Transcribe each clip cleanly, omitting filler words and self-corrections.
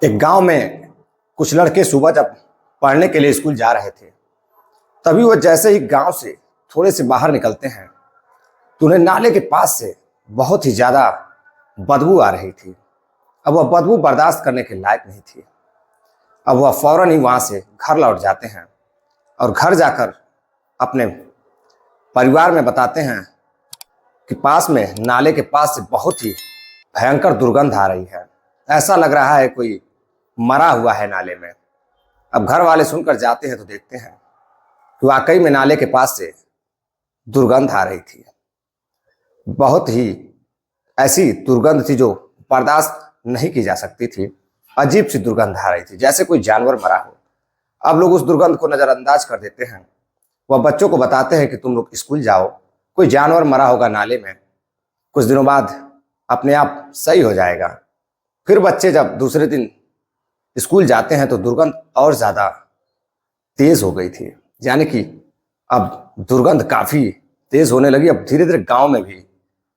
एक गांव में कुछ लड़के सुबह जब पढ़ने के लिए स्कूल जा रहे थे, तभी वो जैसे ही गांव से थोड़े से बाहर निकलते हैं तो उन्हें नाले के पास से बहुत ही ज्यादा बदबू आ रही थी। अब वह बदबू बर्दाश्त करने के लायक नहीं थी। अब वह फौरन ही वहां से घर लौट जाते हैं और घर जाकर अपने परिवार में बताते हैं कि पास में नाले के पास से बहुत ही भयंकर दुर्गंध आ रही है। ऐसा लग रहा है कोई मरा हुआ है नाले में। अब घर वाले सुनकर जाते हैं तो देखते हैं कि वाकई में नाले के पास से दुर्गंध आ रही थी। बहुत ही ऐसी दुर्गंध थी जो बर्दाश्त नहीं की जा सकती थी। अजीब सी दुर्गंध आ रही थी, जैसे कोई जानवर मरा हो। अब लोग उस दुर्गंध को नजरअंदाज कर देते हैं। वह बच्चों को बताते हैं कि तुम लोग स्कूल जाओ, कोई जानवर मरा होगा नाले में, कुछ दिनों बाद अपने आप सही हो जाएगा। फिर बच्चे जब दूसरे दिन स्कूल जाते हैं तो दुर्गंध और ज्यादा तेज हो गई थी। यानी कि अब दुर्गंध काफी तेज होने लगी। अब धीरे धीरे गांव में भी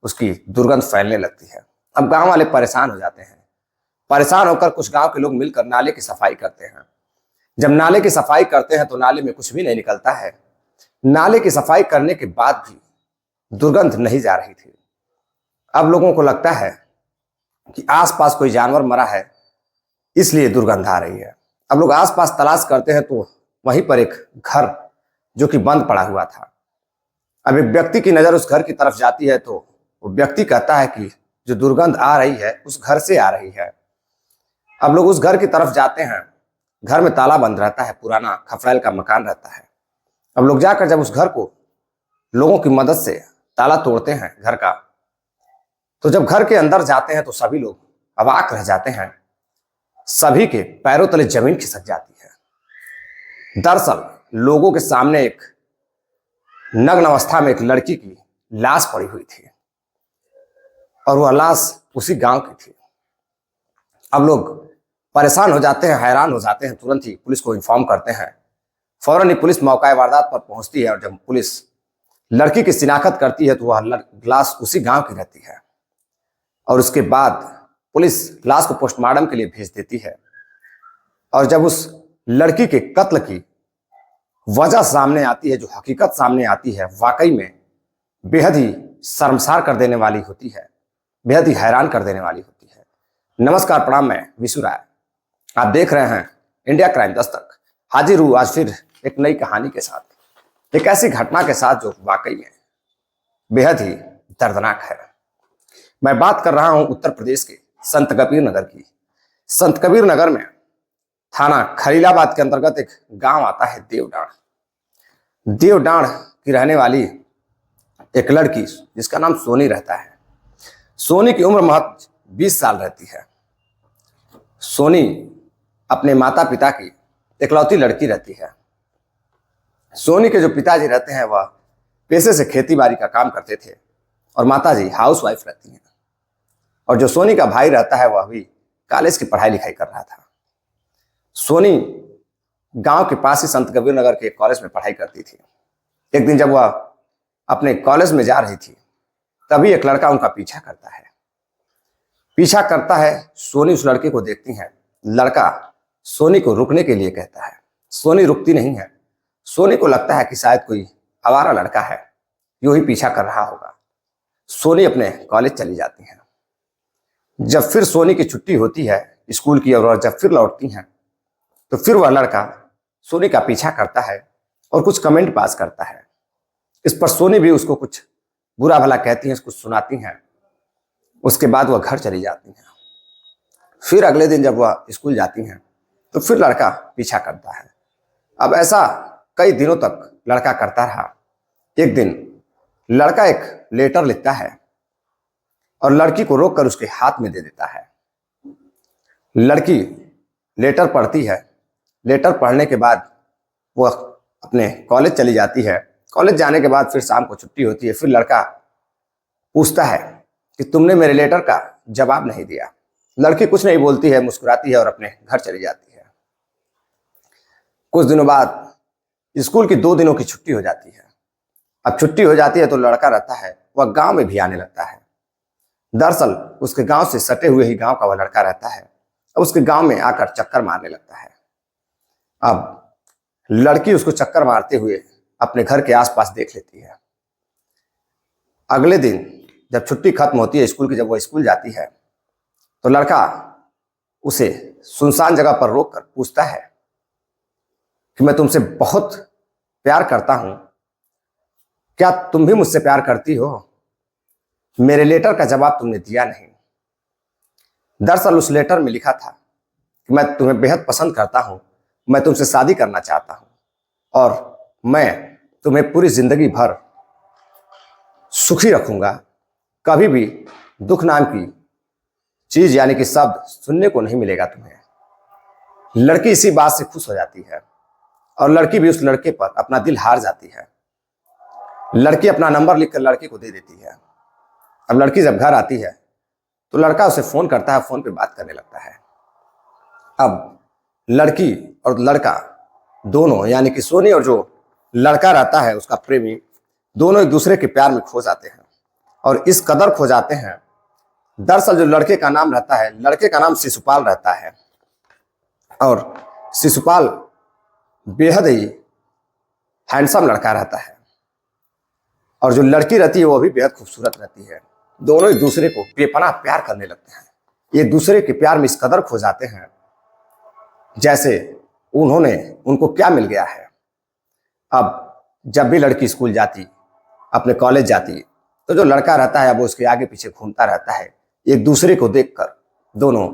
उसकी दुर्गंध फैलने लगती है। अब गांव वाले परेशान हो जाते हैं। परेशान होकर कुछ गांव के लोग मिलकर नाले की सफाई करते हैं। जब नाले की सफाई करते हैं तो नाले में कुछ भी नहीं निकलता है। नाले की सफाई करने के बाद भी दुर्गंध नहीं जा रही थी। अब लोगों को लगता है कि आसपास कोई जानवर मरा है, इसलिए दुर्गंध आ रही है। अब लोग आसपास तलाश करते हैं तो वहीं पर एक घर जो कि बंद पड़ा हुआ था। अब एक व्यक्ति की नजर उस घर की तरफ जाती है तो वो व्यक्ति कहता है कि जो दुर्गंध आ रही है उस घर से आ रही है। अब लोग उस घर की तरफ जाते हैं। घर में ताला बंद रहता है, पुराना खपरैल का मकान रहता है। अब लोग जाकर जब उस घर को लोगों की मदद से ताला तोड़ते हैं घर का, तो जब घर के अंदर जाते हैं तो सभी लोग अवाक रह जाते हैं। सभी के पैरों तले जमीन खिसक जाती है। दरअसल लोगों के सामने एक नग्न अवस्था में एक लड़की की लाश पड़ी हुई थी और वह लाश उसी गांव की थी। अब लोग परेशान हो जाते हैं, हैरान हो जाते हैं। तुरंत ही पुलिस को इन्फॉर्म करते हैं। फौरन ही पुलिस मौका वारदात पर पहुंचती है और जब पुलिस लड़की की शिनाख्त करती है तो वह लाश उसी गांव की रहती है। और उसके बाद पुलिस लाश को पोस्टमार्टम के लिए भेज देती है। और जब उस लड़की के कत्ल की वजह सामने आती है, जो हकीकत सामने आती है, वाकई में बेहद ही शर्मसार कर देने वाली होती है, बेहद ही हैरान कर देने वाली होती है। नमस्कार, प्रणाम, मैं विशु राय। आप देख रहे हैं इंडिया क्राइम दस्तक। हाजिर हूँ आज फिर एक नई कहानी के साथ, एक ऐसी घटना के साथ जो वाकई में बेहद ही दर्दनाक है। मैं बात कर रहा हूं उत्तर प्रदेश के संत कबीर नगर की। संत कबीर नगर में थाना खलीलाबाद के अंतर्गत एक गांव आता है देवडांड। देवडांड की रहने वाली एक लड़की जिसका नाम सोनी रहता है। सोनी की उम्र महज 20 साल रहती है। सोनी अपने माता पिता की इकलौती लड़की रहती है। सोनी के जो पिताजी रहते हैं वह पेशे से खेती बाड़ी का काम करते थे और माताजी हाउसवाइफ रहती हैं। और जो सोनी का भाई रहता है वह भी कॉलेज की पढ़ाई लिखाई कर रहा था। सोनी गांव के पास ही संत कबीर नगर के कॉलेज में पढ़ाई करती थी। एक दिन जब वह अपने कॉलेज में जा रही थी तभी एक लड़का उनका पीछा करता है। सोनी उस लड़के को देखती है। लड़का सोनी को रुकने के लिए कहता है। सोनी रुकती नहीं है। सोनी को लगता है कि शायद कोई आवारा लड़का है, यूं ही पीछा कर रहा होगा। सोनी अपने कॉलेज चली जाती है। जब फिर सोनी की छुट्टी होती है स्कूल की और जब फिर लौटती हैं तो फिर वह लड़का सोनी का पीछा करता है और कुछ कमेंट पास करता है। इस पर सोनी भी उसको कुछ बुरा भला कहती है, कुछ सुनाती हैं। उसके बाद वह घर चली जाती हैं। फिर अगले दिन जब वह स्कूल जाती हैं तो फिर लड़का पीछा करता है। अब ऐसा कई दिनों तक लड़का करता रहा। एक दिन लड़का एक लेटर लिखता है और लड़की को रोककर उसके हाथ में दे देता है। लड़की लेटर पढ़ती है। लेटर पढ़ने के बाद वह अपने कॉलेज चली जाती है। कॉलेज जाने के बाद फिर शाम को छुट्टी होती है। फिर लड़का पूछता है कि तुमने मेरे लेटर का जवाब नहीं दिया। लड़की कुछ नहीं बोलती है, मुस्कुराती है और अपने घर चली जाती है। कुछ दिनों बाद स्कूल की 2 दिनों की छुट्टी हो जाती है। अब छुट्टी हो जाती है तो लड़का रहता है वह गांव में भी आने लगता है। दरअसल उसके गांव से सटे हुए ही गांव का वह लड़का रहता है अब उसके गांव में आकर चक्कर मारने लगता है। अब लड़की उसको चक्कर मारते हुए अपने घर के आसपास देख लेती है। अगले दिन जब छुट्टी खत्म होती है स्कूल की, जब वो स्कूल जाती है तो लड़का उसे सुनसान जगह पर रोककर पूछता है कि मैं तुमसे बहुत प्यार करता हूं, क्या तुम भी मुझसे प्यार करती हो? मेरे लेटर का जवाब तुमने दिया नहीं। दरअसल उस लेटर में लिखा था कि मैं तुम्हें बेहद पसंद करता हूं, मैं तुमसे शादी करना चाहता हूं और मैं तुम्हें पूरी जिंदगी भर सुखी रखूंगा। कभी भी दुख नाम की चीज यानी कि शब्द सुनने को नहीं मिलेगा तुम्हें। लड़की इसी बात से खुश हो जाती है और लड़की भी उस लड़के पर अपना दिल हार जाती है। लड़की अपना नंबर लिखकर लड़के को दे देती है। अब लड़की जब घर आती है तो लड़का उसे फोन करता है, फोन पे बात करने लगता है। अब लड़की और लड़का दोनों यानी कि सोनी और जो लड़का रहता है उसका प्रेमी, दोनों एक दूसरे के प्यार में खो जाते हैं और इस कदर खो जाते हैं। दरअसल जो लड़के का नाम रहता है, लड़के का नाम शिशुपाल रहता है और शिशुपाल बेहद ही हैंडसम लड़का रहता है और जो लड़की रहती है वो भी बेहद खूबसूरत रहती है। दोनों एक दूसरे को बेपनाह प्यार करने लगते हैं। एक दूसरे के प्यार में इस कदर खो जाते हैं जैसे उनको क्या मिल गया है। अब जब भी लड़की स्कूल जाती, अपने कॉलेज जाती, तो जो लड़का रहता है वो उसके आगे पीछे घूमता रहता है। एक दूसरे को देखकर दोनों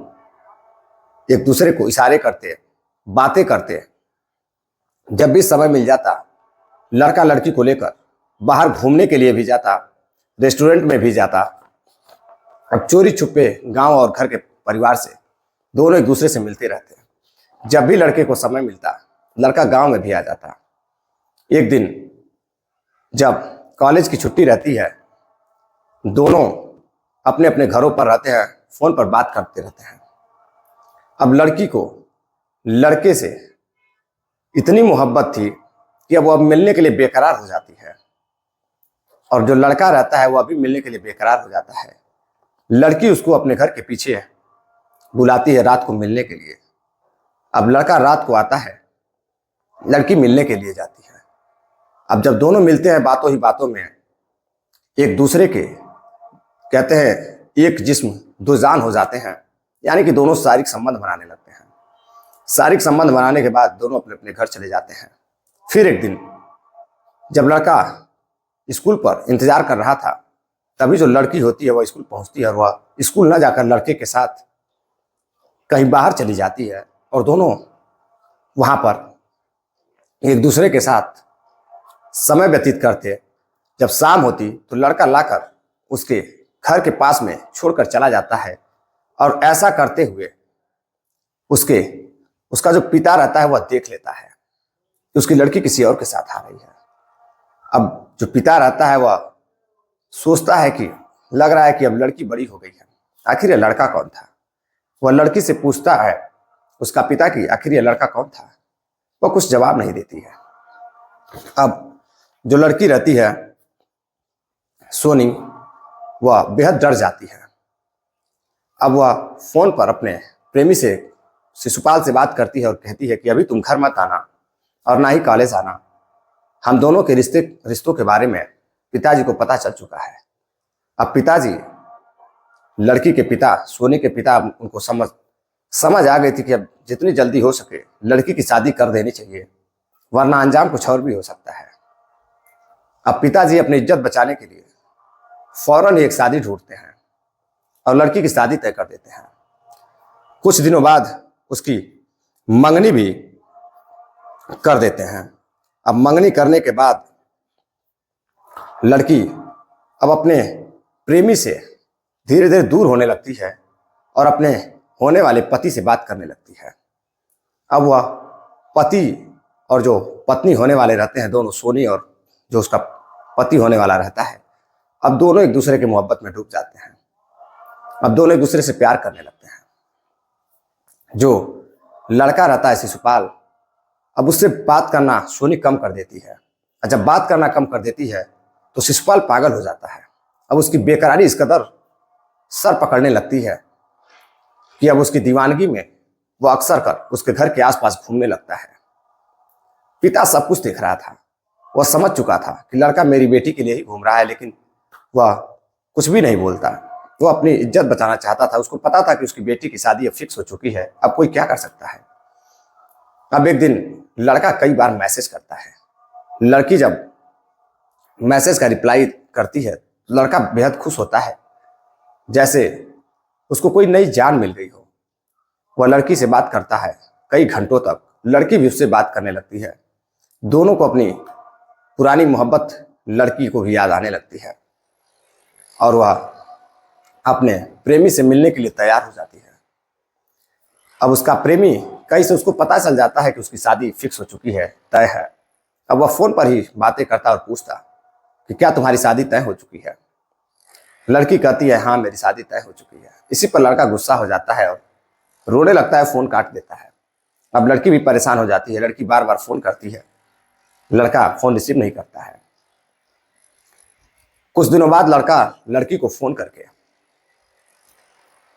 एक दूसरे को इशारे करते, बातें करते। जब भी समय मिल जाता लड़का लड़की को लेकर बाहर घूमने के लिए भी जाता, रेस्टोरेंट में भी जाता। अब चोरी छुपे गांव और घर के परिवार से दोनों एक दूसरे से मिलते रहते। जब भी लड़के को समय मिलता लड़का गांव में भी आ जाता। एक दिन जब कॉलेज की छुट्टी रहती है, दोनों अपने अपने घरों पर रहते हैं, फोन पर बात करते रहते हैं। अब लड़की को लड़के से इतनी मोहब्बत थी कि अब वो मिलने के लिए बेकरार हो जाती है और जो लड़का रहता है वो अभी मिलने के लिए बेकरार हो जाता है। लड़की उसको अपने घर के पीछे बुलाती है रात को मिलने के लिए। अब लड़का रात को आता है, लड़की मिलने के लिए जाती है। अब जब दोनों मिलते हैं बातों ही बातों में एक दूसरे के कहते हैं एक जिस्म दो जान हो जाते हैं, यानी कि दोनों शारीरिक संबंध बनाने लगते हैं। शारीरिक संबंध बनाने के बाद दोनों अपने अपने घर चले जाते हैं। फिर एक दिन जब लड़का स्कूल पर इंतजार कर रहा था तभी जो लड़की होती है वह स्कूल पहुंचती है और वह स्कूल न जाकर लड़के के साथ कहीं बाहर चली जाती है और दोनों वहां पर एक दूसरे के साथ समय व्यतीत करते। जब शाम होती तो लड़का लाकर उसके घर के पास में छोड़कर चला जाता है और ऐसा करते हुए उसका जो पिता रहता है वह देख लेता है कि उसकी लड़की किसी और के साथ आ रही है। अब जो पिता रहता है वह सोचता है कि लग रहा है कि अब लड़की बड़ी हो गई है, आखिर ये लड़का कौन था। वह लड़की से पूछता है उसका पिता कि आखिर ये लड़का कौन था। वह कुछ जवाब नहीं देती है। अब जो लड़की रहती है सोनी, वह बेहद डर जाती है। अब वह फोन पर अपने प्रेमी से शिशुपाल से बात करती है और कहती है कि अभी तुम घर मत आना और ना ही कॉलेज आना। हम दोनों के रिश्तों के बारे में पिताजी को पता चल चुका है। अब पिताजी, लड़की के पिता, सोनी के पिता, उनको समझ आ गई थी कि अब जितनी जल्दी हो सके लड़की की शादी कर देनी चाहिए, वरना अंजाम कुछ और भी हो सकता है। अब पिताजी अपनी इज्जत बचाने के लिए फौरन ही एक शादी ढूंढते हैं और लड़की की शादी तय कर देते हैं। कुछ दिनों बाद उसकी मंगनी भी कर देते हैं। अब मंगनी करने के बाद लड़की अब अपने प्रेमी से धीरे धीरे दूर होने लगती है और अपने होने वाले पति से बात करने लगती है। अब वह पति और जो पत्नी होने वाले रहते हैं, दोनों सोनी और जो उसका पति होने वाला रहता है, अब दोनों एक दूसरे की मोहब्बत में डूब जाते हैं। अब दोनों एक दूसरे से प्यार करने लगते हैं। जो लड़का रहता है शिशुपाल, अब उससे बात करना सोनी कम कर देती है। जब बात करना कम कर देती है तो शिशुपाल पागल हो जाता है। अब उसकी बेकरारी इस कदर सर पकड़ने लगती है कि अब उसकी दीवानगी में वो अक्सर कर उसके घर के आसपास घूमने लगता है। पिता सब कुछ देख रहा था। वह समझ चुका था कि लड़का मेरी बेटी के लिए ही घूम रहा है, लेकिन वह कुछ भी नहीं बोलता। वो अपनी इज्जत बचाना चाहता था। उसको पता था कि उसकी बेटी की शादी अब फिक्स हो चुकी है, अब कोई क्या कर सकता है। अब एक दिन लड़का कई बार मैसेज करता है। लड़की जब मैसेज का रिप्लाई करती है तो लड़का बेहद खुश होता है, जैसे उसको कोई नई जान मिल गई हो। वह लड़की से बात करता है कई घंटों तक। लड़की भी उससे बात करने लगती है। दोनों को अपनी पुरानी मोहब्बत लड़की को भी याद आने लगती है और वह अपने प्रेमी से मिलने के लिए तैयार हो जाती है। अब उसका प्रेमी कहीं से उसको पता चल जाता है कि उसकी शादी फिक्स हो चुकी है, तय है। अब वह फोन पर ही बातें करता और पूछता कि क्या तुम्हारी शादी तय हो चुकी है। लड़की कहती है हाँ, मेरी शादी तय हो चुकी है। इसी पर लड़का गुस्सा हो जाता है और रोने लगता है, फोन काट देता है। अब लड़की भी परेशान हो जाती है। लड़की बार बार फोन करती है, लड़का फोन रिसीव नहीं करता है। कुछ दिनों बाद लड़का लड़की को फोन करके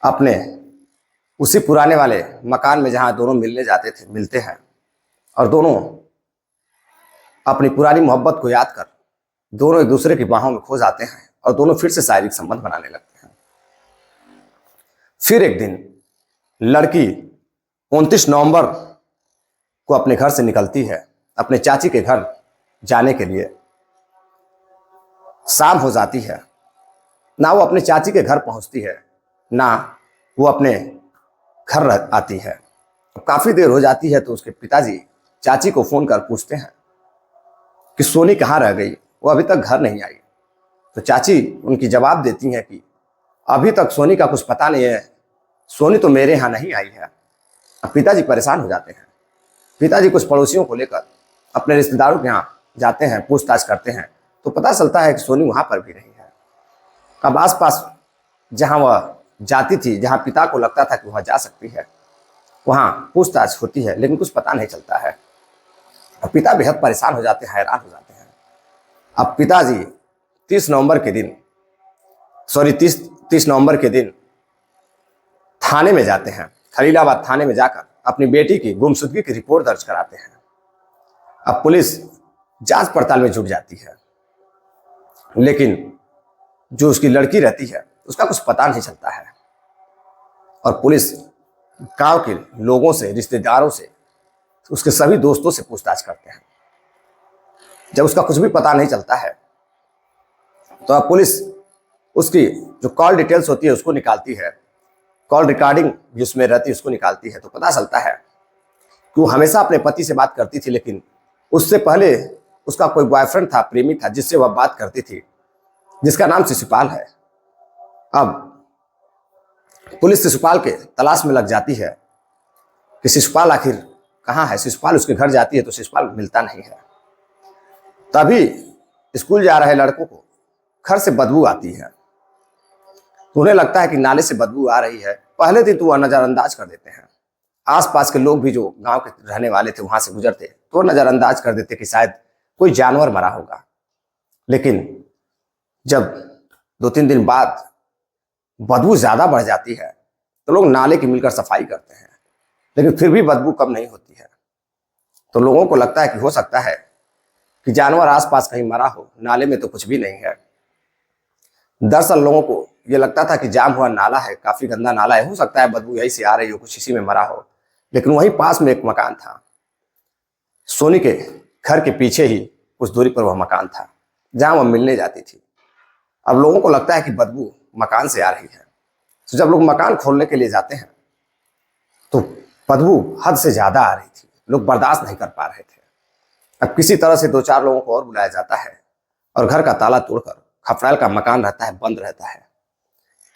अपने उसी पुराने वाले मकान में जहां दोनों मिलने जाते थे मिलते हैं और दोनों अपनी पुरानी मोहब्बत को याद कर दोनों एक दूसरे की बाहों में खो जाते हैं और दोनों फिर से शारीरिक संबंध बनाने लगते हैं। फिर एक दिन लड़की 29 नवंबर को अपने घर से निकलती है अपने चाची के घर जाने के लिए। शाम हो जाती है, ना वो अपने चाची के घर पहुंचती है ना वो अपने घर आती है। काफी देर हो जाती है तो उसके पिताजी चाची को फोन कर पूछते हैं कि सोनी कहाँ रह गई, वो अभी तक घर नहीं आई। तो चाची उनकी जवाब देती हैं कि अभी तक सोनी का कुछ पता नहीं है, सोनी तो मेरे यहाँ नहीं आई है। अब पिताजी परेशान हो जाते हैं। पिताजी कुछ पड़ोसियों को लेकर अपने रिश्तेदारों के यहाँ जाते हैं, पूछताछ करते हैं तो पता चलता है कि सोनी वहाँ पर भी नहीं है। अब आसपास जहाँ वह जाती थी, जहाँ पिता को लगता था कि वह जा सकती है, वहाँ पूछताछ होती है लेकिन कुछ पता नहीं चलता है। अब पिता बेहद परेशान हो जाते हैं, हैरान हो जाते हैं। अब पिताजी 30 नवंबर के दिन थाने में जाते हैं। खलीलाबाद थाने में जाकर अपनी बेटी की गुमशुदगी की रिपोर्ट दर्ज कराते हैं। अब पुलिस जांच पड़ताल में जुट जाती है, लेकिन जो उसकी लड़की रहती है उसका कुछ पता नहीं चलता है और पुलिस गांव के लोगों से, रिश्तेदारों से, उसके सभी दोस्तों से पूछताछ करते हैं। जब उसका कुछ भी पता नहीं चलता है तो अब पुलिस उसकी जो कॉल डिटेल्स होती है उसको निकालती है, कॉल रिकॉर्डिंग जिसमें रहती है उसको निकालती है। तो पता चलता है कि वो हमेशा अपने पति से बात करती थी, लेकिन उससे पहले उसका कोई बॉयफ्रेंड था, प्रेमी था, जिससे वह बात करती थी, जिसका नाम शिशुपाल है। अब पुलिस शिशुपाल के तलाश में लग जाती है कि शिशुपाल आखिर कहाँ है। शिशुपाल उसके घर जाती है तो शिशुपाल मिलता नहीं है। तभी स्कूल जा रहे लड़कों को घर से बदबू आती है। तो उन्हें लगता है कि नाले से बदबू आ रही है। पहले दिन तो वह नजरअंदाज कर देते हैं। आसपास के लोग भी जो गांव के रहने वाले थे वहां से गुजरते तो नजरअंदाज कर देते कि शायद कोई जानवर मरा होगा। लेकिन जब 2-3 दिन बाद बदबू ज्यादा बढ़ जाती है तो लोग नाले की मिलकर सफाई करते हैं, लेकिन फिर भी बदबू कम नहीं होती है। तो लोगों को लगता है कि हो सकता है कि जानवर आसपास कहीं मरा हो, नाले में तो कुछ भी नहीं है। दरअसल लोगों को यह लगता था कि जाम हुआ नाला है, काफी गंदा नाला है, हो सकता है बदबू यही से आ रही हो, कुछ इसी में मरा हो। लेकिन वहीं पास में एक मकान था। सोनी के घर के पीछे ही कुछ दूरी पर वह मकान था जहां वह मिलने जाती थी। अब लोगों को लगता है कि बदबू मकान से आ रही है। तो जब लोग मकान खोलने के लिए जाते हैं तो बदबू हद से ज्यादा आ रही थी, लोग बर्दाश्त नहीं कर पा रहे थे। अब किसी तरह से 2-4 लोगों को और बुलाया जाता है और घर का ताला तोड़कर, खपराइल का मकान रहता है, बंद रहता है,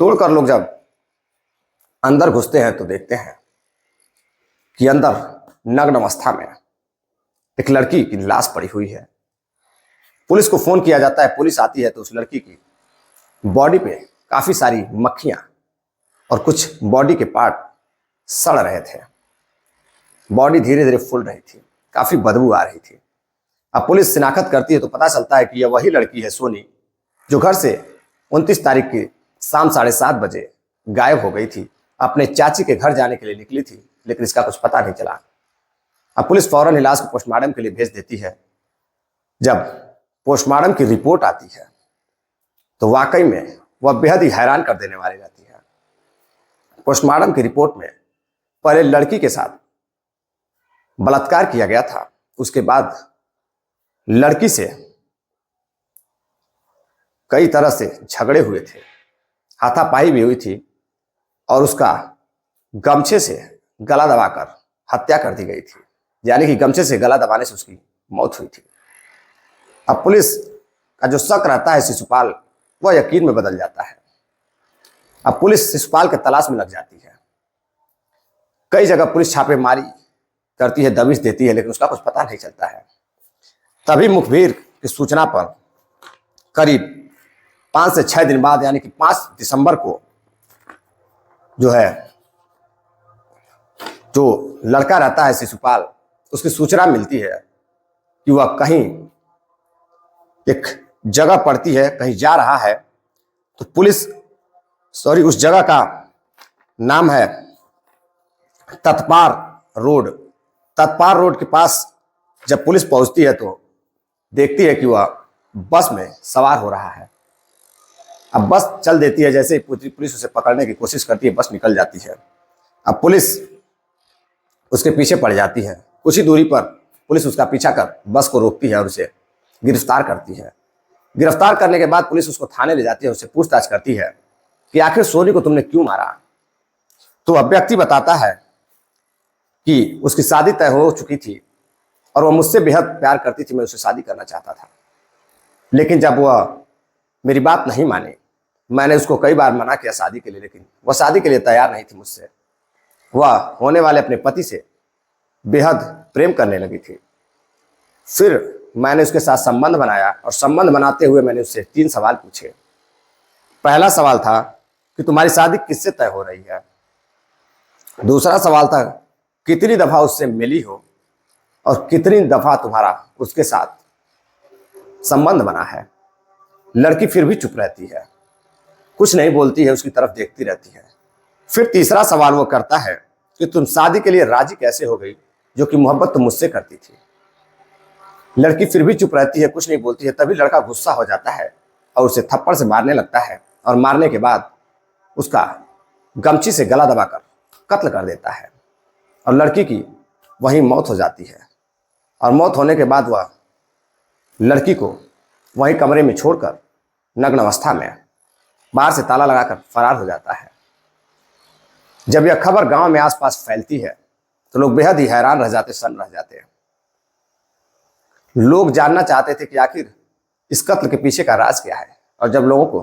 तोड़कर लोग जब अंदर घुसते हैं तो देखते हैं कि अंदर नग्न अवस्था में एक लड़की की लाश पड़ी हुई है। पुलिस को फोन किया जाता है, पुलिस आती है तो उस लड़की की बॉडी पे काफी सारी मक्खियां और कुछ बॉडी के पार्ट सड़ रहे थे। बॉडी धीरे धीरे फूल रही थी, काफी बदबू आ रही थी। अब पुलिस शिनाख्त करती है तो पता चलता है कि यह वही लड़की है सोनी, जो घर से 29 तारीख की शाम 7:30 बजे गायब हो गई थी अपने चाची के घर जाने के लिए निकली थी, लेकिन इसका कुछ पता नहीं चला। अब पुलिस फौरन लाश को पोस्टमार्टम के लिए भेज देती है। जब पोस्टमार्टम की रिपोर्ट आती है तो वाकई में वह बेहद ही हैरान कर देने वाली रहती है। पोस्टमार्टम की रिपोर्ट में पहले लड़की के साथ बलात्कार किया गया था, उसके बाद लड़की से कई तरह से झगड़े हुए थे, हाथापाई भी हुई थी और उसका गमछे से गला दबाकर हत्या कर दी गई थी, यानी कि गमछे से गला दबाने से उसकी मौत हुई थी। अब पुलिस का जो शक रहता है शिशुपाल, वह यकीन में बदल जाता है। अब पुलिस शिशुपाल के तलाश में लग जाती है। कई जगह पुलिस छापेमारी करती है, दबिश देती है, लेकिन उसका कुछ पता नहीं चलता है। तभी मुखबिर की सूचना पर करीब 5 से 6 दिन बाद, यानी कि 5 दिसंबर को जो है, जो लड़का रहता है शिशुपाल, उसकी सूचना मिलती है कि वह कहीं एक जगह पड़ती है, कहीं जा रहा है। तो पुलिस उस जगह का नाम है तत्पार रोड। तत्पार रोड के पास जब पुलिस पहुंचती है तो देखती है कि वह बस में सवार हो रहा है। अब बस चल देती है, जैसे ही पुलिस उसे पकड़ने की कोशिश करती है, बस निकल जाती है। अब पुलिस उसके पीछे पड़ जाती है। कुछ ही दूरी पर पुलिस उसका पीछा कर बस को रोकती है और उसे गिरफ्तार करती है। गिरफ्तार करने के बाद पुलिस उसको थाने ले जाती है, उससे पूछताछ करती है कि आखिर सोनी को तुमने क्यों मारा। तो वह व्यक्ति बताता है कि उसकी शादी तय हो चुकी थी और वह मुझसे बेहद प्यार करती थी, मैं उससे शादी करना चाहता था, लेकिन जब वह मेरी बात नहीं मानी, मैंने उसको कई बार मना किया शादी के लिए, लेकिन वह शादी के लिए तैयार नहीं थी मुझसे। वह होने वाले अपने पति से बेहद प्रेम करने लगी थी। फिर मैंने उसके साथ संबंध बनाया और संबंध बनाते हुए मैंने उससे 3 सवाल पूछे। पहला सवाल था कि तुम्हारी शादी किससे तय हो रही है। दूसरा सवाल था कितनी दफा उससे मिली हो और कितनी दफा तुम्हारा उसके साथ संबंध बना है। लड़की फिर भी चुप रहती है, कुछ नहीं बोलती है, उसकी तरफ देखती रहती है। फिर तीसरा सवाल वो करता है कि तुम शादी के लिए राजी कैसे हो गई, जो कि मोहब्बत तुम मुझसे करती थी। लड़की फिर भी चुप रहती है, कुछ नहीं बोलती है। तभी लड़का गुस्सा हो जाता है और उसे थप्पड़ से मारने लगता है और मारने के बाद उसका गमछी से गला दबाकर कत्ल कर देता है और लड़की की वहीं मौत हो जाती है। और मौत होने के बाद वह लड़की को वहीं कमरे में छोड़कर नग्न अवस्था में बाहर से ताला लगाकर फरार हो जाता है। जब यह खबर गांव में आसपास फैलती है तो लोग बेहद ही हैरान रह जाते, सन्न रह जाते हैं। लोग जानना चाहते थे कि आखिर इस कत्ल के पीछे का राज क्या है। और जब लोगों को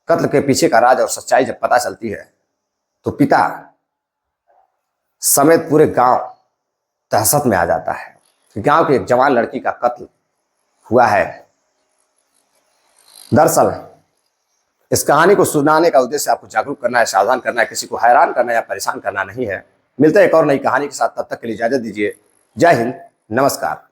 कत्ल के पीछे का राज और सच्चाई जब पता चलती है तो पिता समेत पूरे गांव दहशत में आ जाता है कि गांव की एक जवान लड़की का कत्ल हुआ है। दरअसल इस कहानी को सुनाने का उद्देश्य आपको जागरूक करना है, सावधान करना है, किसी को हैरान करना या परेशान करना नहीं है। मिलते हैं एक और नई कहानी के साथ, तब तक के लिए इजाजत दीजिए। जय हिंद, नमस्कार।